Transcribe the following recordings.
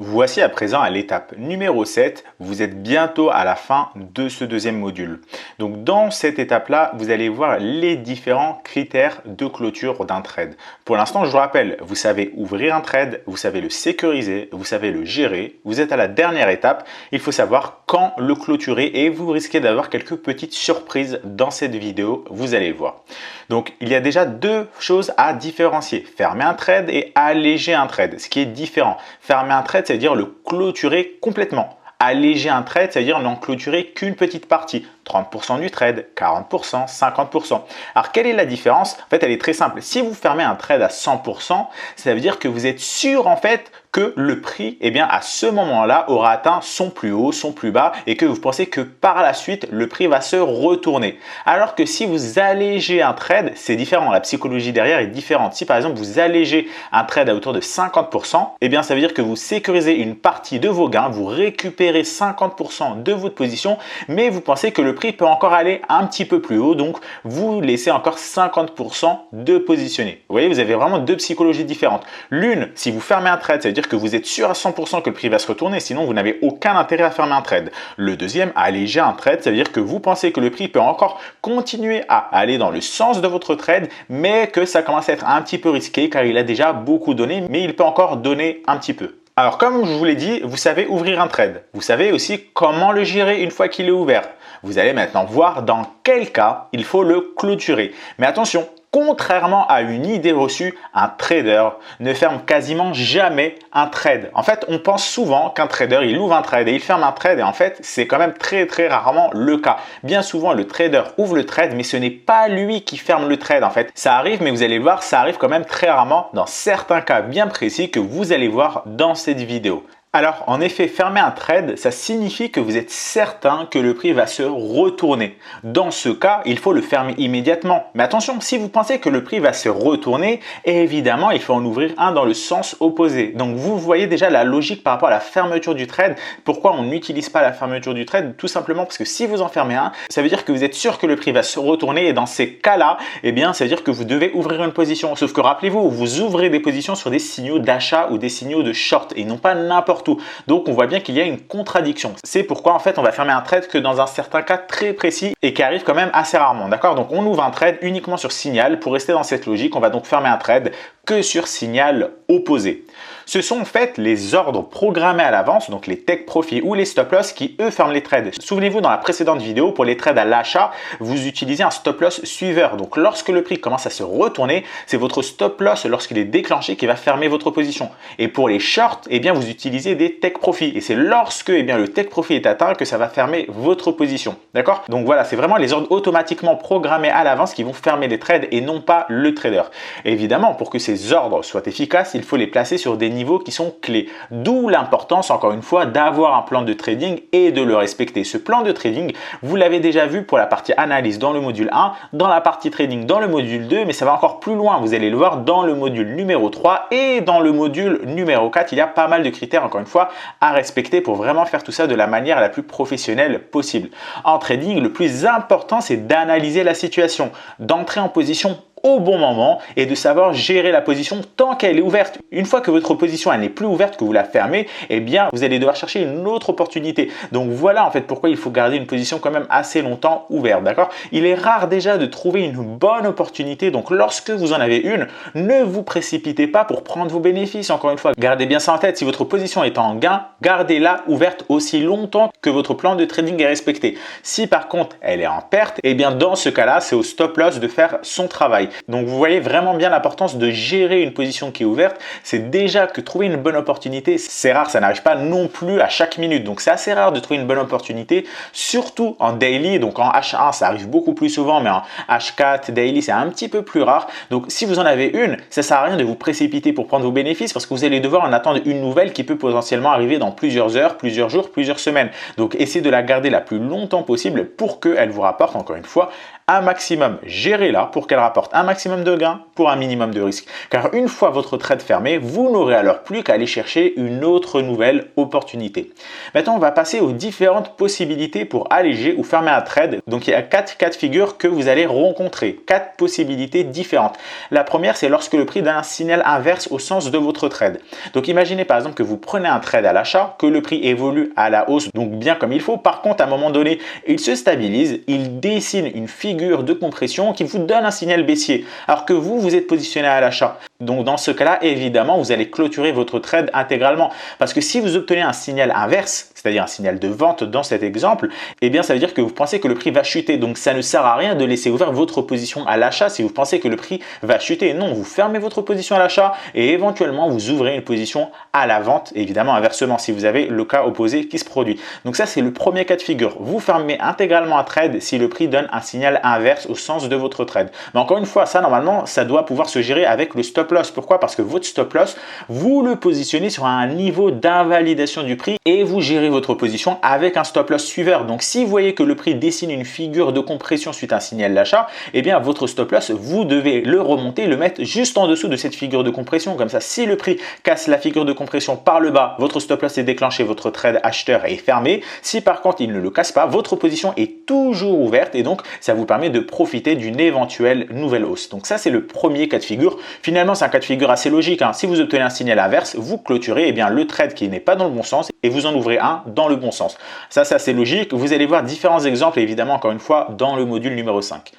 Voici à présent à l'étape numéro 7, vous êtes bientôt à la fin de ce deuxième module. Donc dans cette étape-là, vous allez voir les différents critères de clôture d'un trade. Pour l'instant, je vous rappelle, vous savez ouvrir un trade, vous savez le sécuriser, vous savez le gérer. Vous êtes à la dernière étape, il faut savoir quand le clôturer et vous risquez d'avoir quelques petites surprises dans cette vidéo, vous allez le voir. Donc il y a déjà deux choses à différencier, fermer un trade et alléger un trade, ce qui est différent. Fermer un trade, c'est-à-dire le clôturer complètement. Alléger un trade, c'est-à-dire n'en clôturer qu'une petite partie, 30% du trade, 40%, 50%. Alors, quelle est la différence? En fait, elle est très simple. Si vous fermez un trade à 100%, ça veut dire que vous êtes sûr en fait que le prix, eh bien, à ce moment-là, aura atteint son plus haut, son plus bas et que vous pensez que par la suite, le prix va se retourner. Alors que si vous allégez un trade, c'est différent. La psychologie derrière est différente. Si par exemple, vous allégez un trade à hauteur de 50%, eh bien, ça veut dire que vous sécurisez une partie de vos gains, vous récupérez 50% de votre position, mais vous pensez que le prix peut encore aller un petit peu plus haut, donc vous laissez encore 50% de positionner. Vous voyez, vous avez vraiment deux psychologies différentes. L'une, si vous fermez un trade, ça veut dire que vous êtes sûr à 100% que le prix va se retourner, sinon vous n'avez aucun intérêt à fermer un trade. Le deuxième, alléger un trade, ça veut dire que vous pensez que le prix peut encore continuer à aller dans le sens de votre trade, mais que ça commence à être un petit peu risqué car il a déjà beaucoup donné, mais il peut encore donner un petit peu. Alors, comme je vous l'ai dit, vous savez ouvrir un trade. Vous savez aussi comment le gérer une fois qu'il est ouvert. Vous allez maintenant voir dans quel cas il faut le clôturer. Mais attention, contrairement à une idée reçue, un trader ne ferme quasiment jamais un trade. En fait, on pense souvent qu'un trader, il ouvre un trade et il ferme un trade et en fait, c'est quand même très rarement le cas. Bien souvent, le trader ouvre le trade, mais ce n'est pas lui qui ferme le trade en fait. Ça arrive, mais vous allez voir, ça arrive quand même très rarement dans certains cas bien précis que vous allez voir dans cette vidéo. Alors, en effet, fermer un trade, ça signifie que vous êtes certain que le prix va se retourner. Dans ce cas, il faut le fermer immédiatement. Mais attention, si vous pensez que le prix va se retourner, évidemment, il faut en ouvrir un dans le sens opposé. Donc, vous voyez déjà la logique par rapport à la fermeture du trade. Pourquoi on n'utilise pas la fermeture du trade? Tout simplement parce que si vous en fermez un, ça veut dire que vous êtes sûr que le prix va se retourner et dans ces cas-là, eh bien, ça veut dire que vous devez ouvrir une position. Sauf que rappelez-vous, vous ouvrez des positions sur des signaux d'achat ou des signaux de short et non pas n'importe où. Donc, on voit bien qu'il y a une contradiction. C'est pourquoi, en fait, on va fermer un trade que dans un certain cas très précis et qui arrive quand même assez rarement. D'accord? Donc, on ouvre un trade uniquement sur signal. Pour rester dans cette logique, on va donc fermer un trade que sur signal opposé. Ce sont en fait les ordres programmés à l'avance, donc les take profit ou les stop loss qui eux ferment les trades. Souvenez-vous dans la précédente vidéo, pour les trades à l'achat, vous utilisez un stop loss suiveur. Donc lorsque le prix commence à se retourner, c'est votre stop loss lorsqu'il est déclenché qui va fermer votre position. Et pour les shorts, eh bien vous utilisez des take profit et c'est lorsque le take profit est atteint que ça va fermer votre position. D'accord? Donc voilà, c'est vraiment les ordres automatiquement programmés à l'avance qui vont fermer les trades et non pas le trader. Et évidemment, pour que ces ordres soient efficaces, il faut les placer sur des niveaux qui sont clés. D'où l'importance, encore une fois, d'avoir un plan de trading et de le respecter. Ce plan de trading, vous l'avez déjà vu pour la partie analyse dans le module 1, dans la partie trading dans le module 2, mais ça va encore plus loin. Vous allez le voir dans le module numéro 3 et dans le module numéro 4. Il y a pas mal de critères, encore une fois, à respecter pour vraiment faire tout ça de la manière la plus professionnelle possible. En trading, le plus important, c'est d'analyser la situation, d'entrer en position au bon moment et de savoir gérer la position tant qu'elle est ouverte. Une fois que votre position elle n'est plus ouverte, que vous la fermez, eh bien vous allez devoir chercher une autre opportunité. Donc voilà en fait pourquoi il faut garder une position quand même assez longtemps ouverte, d'accord? Il est rare déjà de trouver une bonne opportunité, donc lorsque vous en avez une, ne vous précipitez pas pour prendre vos bénéfices. Encore une fois, gardez bien ça en tête, si votre position est en gain, gardez-la ouverte aussi longtemps que votre plan de trading est respecté. Si par contre elle est en perte, eh bien dans ce cas-là, c'est au stop loss de faire son travail. Donc vous voyez vraiment bien l'importance de gérer une position qui est ouverte. C'est déjà que trouver une bonne opportunité, c'est rare, ça n'arrive pas non plus à chaque minute. Donc c'est assez rare de trouver une bonne opportunité, surtout en daily. Donc en H1, ça arrive beaucoup plus souvent, mais en H4, daily, c'est un petit peu plus rare. Donc si vous en avez une, ça sert à rien de vous précipiter pour prendre vos bénéfices parce que vous allez devoir en attendre une nouvelle qui peut potentiellement arriver dans plusieurs heures, plusieurs jours, plusieurs semaines. Donc essayez de la garder la plus longtemps possible pour qu'elle vous rapporte, encore une fois, un maximum. Gérez-la pour qu'elle rapporte un maximum de gains pour un minimum de risque. Car une fois votre trade fermé, vous n'aurez alors plus qu'à aller chercher une autre nouvelle opportunité. Maintenant, on va passer aux différentes possibilités pour alléger ou fermer un trade. Donc, il y a 4 cas de figure que vous allez rencontrer, 4 possibilités différentes. La première, c'est lorsque le prix donne un signal inverse au sens de votre trade. Donc, imaginez par exemple que vous prenez un trade à l'achat, que le prix évolue à la hausse, donc bien comme il faut. Par contre, à un moment donné, il se stabilise, il dessine une figure de compression qui vous donne un signal baissier, alors que vous êtes positionné à l'achat. Donc, dans ce cas-là, évidemment, vous allez clôturer votre trade intégralement. Parce que si vous obtenez un signal inverse, c'est-à-dire un signal de vente dans cet exemple, eh bien, ça veut dire que vous pensez que le prix va chuter. Donc, ça ne sert à rien de laisser ouvert votre position à l'achat si vous pensez que le prix va chuter. Non, vous fermez votre position à l'achat et éventuellement, vous ouvrez une position à la vente, évidemment, inversement, si vous avez le cas opposé qui se produit. Donc, ça, c'est le premier cas de figure. Vous fermez intégralement un trade si le prix donne un signal inverse au sens de votre trade. Mais encore une fois, ça, normalement, ça doit pouvoir se gérer avec le stop loss. Pourquoi? Parce que votre stop loss, vous le positionnez sur un niveau d'invalidation du prix et vous gérez votre position avec un stop loss suiveur. Donc, si vous voyez que le prix dessine une figure de compression suite à un signal d'achat, eh bien, votre stop loss, vous devez le remonter, le mettre juste en dessous de cette figure de compression. Comme ça, si le prix casse la figure de compression par le bas, votre stop loss est déclenché, votre trade acheteur est fermé. Si par contre, il ne le casse pas, votre position est toujours ouverte et donc, ça vous permet de profiter d'une éventuelle nouvelle hausse. Donc, ça, c'est le premier cas de figure. Finalement, c'est un cas de figure assez logique. Si vous obtenez un signal inverse, vous clôturez le trade qui n'est pas dans le bon sens et vous en ouvrez un dans le bon sens. Ça, c'est assez logique. Vous allez voir différents exemples, évidemment, encore une fois, dans le module numéro 5.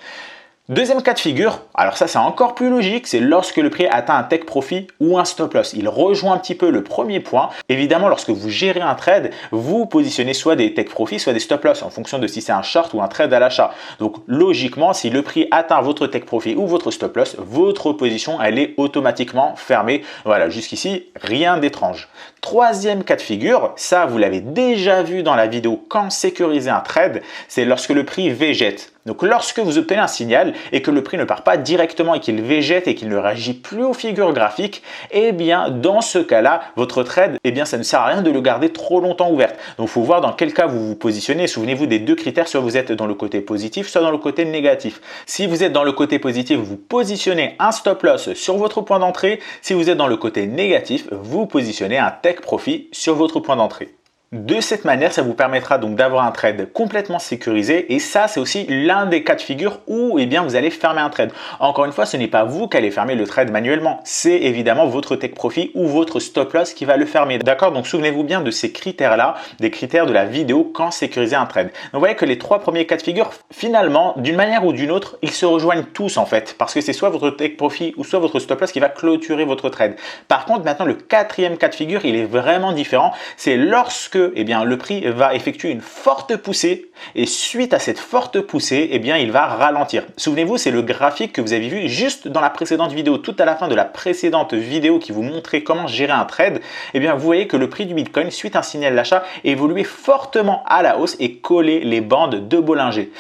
Deuxième cas de figure, alors ça c'est encore plus logique, c'est lorsque le prix atteint un take profit ou un stop loss. Il rejoint un petit peu le premier point. Évidemment, lorsque vous gérez un trade, vous positionnez soit des take profit, soit des stop loss en fonction de si c'est un short ou un trade à l'achat. Donc logiquement, si le prix atteint votre take profit ou votre stop loss, votre position elle est automatiquement fermée. Voilà, jusqu'ici, rien d'étrange. Troisième cas de figure, ça vous l'avez déjà vu dans la vidéo quand sécuriser un trade, c'est lorsque le prix végète. Donc lorsque vous obtenez un signal et que le prix ne part pas directement et qu'il végète et qu'il ne réagit plus aux figures graphiques, eh bien dans ce cas-là, votre trade, eh bien ça ne sert à rien de le garder trop longtemps ouvert. Donc il faut voir dans quel cas vous vous positionnez. Souvenez-vous des deux critères, soit vous êtes dans le côté positif, soit dans le côté négatif. Si vous êtes dans le côté positif, vous positionnez un stop loss sur votre point d'entrée. Si vous êtes dans le côté négatif, vous positionnez un take profit sur votre point d'entrée. De cette manière, ça vous permettra donc d'avoir un trade complètement sécurisé et ça, c'est aussi l'un des cas de figure où vous allez fermer un trade. Encore une fois, ce n'est pas vous qui allez fermer le trade manuellement, c'est évidemment votre take profit ou votre stop loss qui va le fermer. D'accord? Donc souvenez-vous bien de ces critères-là, des critères de la vidéo quand sécuriser un trade. Donc vous voyez que les trois premiers cas de figure, finalement, d'une manière ou d'une autre, ils se rejoignent tous en fait parce que c'est soit votre take profit ou soit votre stop loss qui va clôturer votre trade. Par contre, maintenant, le quatrième cas de figure, il est vraiment différent. C'est lorsque le prix va effectuer une forte poussée et suite à cette forte poussée, il va ralentir. Souvenez-vous, c'est le graphique que vous avez vu juste dans la précédente vidéo, tout à la fin de la précédente vidéo qui vous montrait comment gérer un trade. Vous voyez que le prix du Bitcoin, suite à un signal d'achat, évoluait fortement à la hausse et collait les bandes de Bollinger.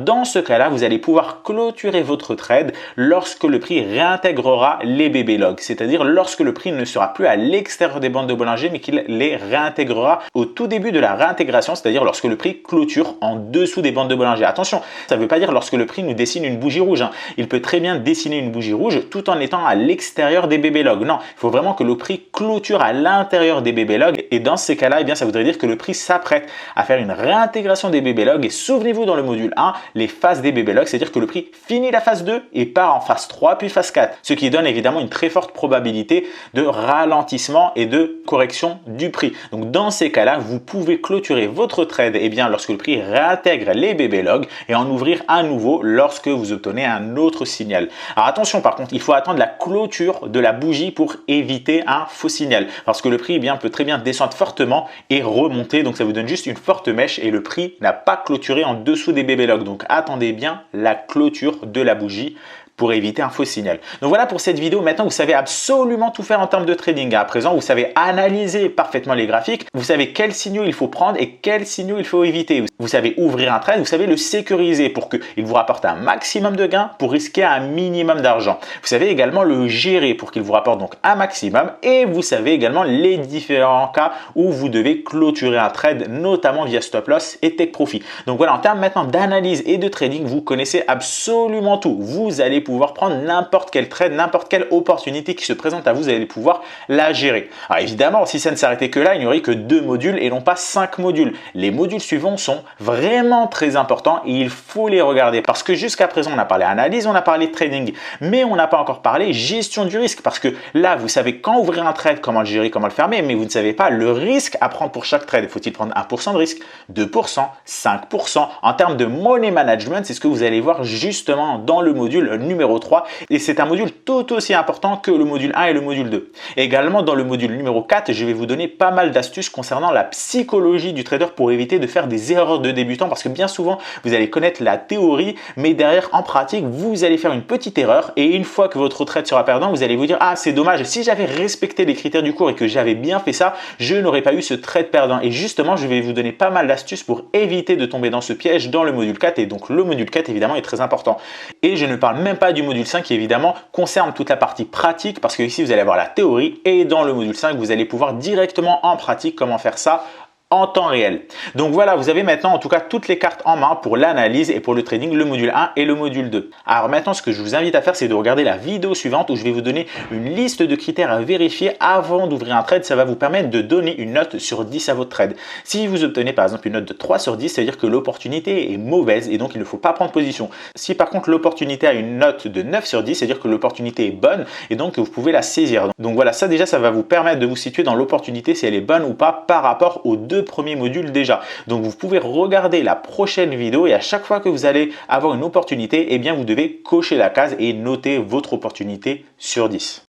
Dans ce cas-là, vous allez pouvoir clôturer votre trade lorsque le prix réintégrera les BB log, c'est-à-dire lorsque le prix ne sera plus à l'extérieur des bandes de Bollinger, mais qu'il les réintégrera au tout début de la réintégration, c'est-à-dire lorsque le prix clôture en dessous des bandes de Bollinger. Attention, ça ne veut pas dire lorsque le prix nous dessine une bougie rouge. Il peut très bien dessiner une bougie rouge tout en étant à l'extérieur des BB log. Non, il faut vraiment que le prix clôture à l'intérieur des BB log et dans ces cas-là, ça voudrait dire que le prix s'apprête à faire une réintégration des BB log et souvenez-vous dans le module 1, les phases des BB log, c'est-à-dire que le prix finit la phase 2 et part en phase 3 puis phase 4, ce qui donne évidemment une très forte probabilité de ralentissement et de correction du prix. Donc dans ces cas-là, vous pouvez clôturer votre trade lorsque le prix réintègre les BB log et en ouvrir à nouveau lorsque vous obtenez un autre signal. Alors attention par contre, il faut attendre la clôture de la bougie pour éviter un faux signal parce que le prix peut très bien descendre fortement et remonter, donc ça vous donne juste une forte mèche et le prix n'a pas clôturé en dessous des BB log. Donc attendez bien la clôture de la bougie pour éviter un faux signal. Donc voilà pour cette vidéo. Maintenant, vous savez absolument tout faire en termes de trading. À présent, vous savez analyser parfaitement les graphiques. Vous savez quels signaux il faut prendre et quels signaux il faut éviter. Vous savez ouvrir un trade, vous savez le sécuriser pour qu'il vous rapporte un maximum de gains pour risquer un minimum d'argent. Vous savez également le gérer pour qu'il vous rapporte donc un maximum et vous savez également les différents cas où vous devez clôturer un trade, notamment via stop loss et take profit. Donc voilà, en termes maintenant d'analyse et de trading, vous connaissez absolument tout. Vous allez pouvoir prendre n'importe quel trade, n'importe quelle opportunité qui se présente à vous, vous allez pouvoir la gérer. Alors évidemment, si ça ne s'arrêtait que là, il n'y aurait que 2 modules et non pas 5 modules. Les modules suivants sont vraiment très importants et il faut les regarder parce que jusqu'à présent, on a parlé analyse, on a parlé trading, mais on n'a pas encore parlé gestion du risque parce que là, vous savez quand ouvrir un trade, comment le gérer, comment le fermer, mais vous ne savez pas le risque à prendre pour chaque trade. Faut-il prendre 1% de risque, 2%, 5%? En termes de money management, c'est ce que vous allez voir justement dans le module numéro 3 et c'est un module tout aussi important que le module 1 et le module 2. Également, dans le module numéro 4, je vais vous donner pas mal d'astuces concernant la psychologie du trader pour éviter de faire des erreurs de débutant parce que bien souvent, vous allez connaître la théorie, mais derrière, en pratique, vous allez faire une petite erreur et une fois que votre trade sera perdant, vous allez vous dire « Ah, c'est dommage, si j'avais respecté les critères du cours et que j'avais bien fait ça, je n'aurais pas eu ce trade perdant. » Et justement, je vais vous donner pas mal d'astuces pour éviter de tomber dans ce piège dans le module 4 et donc le module 4 évidemment est très important. Et je ne parle même pas du module 5 qui évidemment concerne toute la partie pratique parce que ici vous allez avoir la théorie et dans le module 5 vous allez pouvoir directement en pratique comment faire ça en temps réel. Donc voilà, vous avez maintenant en tout cas toutes les cartes en main pour l'analyse et pour le trading, le module 1 et le module 2. Alors maintenant, ce que je vous invite à faire, c'est de regarder la vidéo suivante où je vais vous donner une liste de critères à vérifier avant d'ouvrir un trade. Ça va vous permettre de donner une note sur 10 à votre trade. Si vous obtenez par exemple une note de 3 sur 10, ça veut dire que l'opportunité est mauvaise et donc il ne faut pas prendre position. Si par contre l'opportunité a une note de 9 sur 10, ça veut dire que l'opportunité est bonne et donc vous pouvez la saisir. Donc voilà, ça déjà, ça va vous permettre de vous situer dans l'opportunité si elle est bonne ou pas par rapport aux deux premiers modules déjà. Donc vous pouvez regarder la prochaine vidéo et à chaque fois que vous allez avoir une opportunité, eh bien vous devez cocher la case et noter votre opportunité sur 10.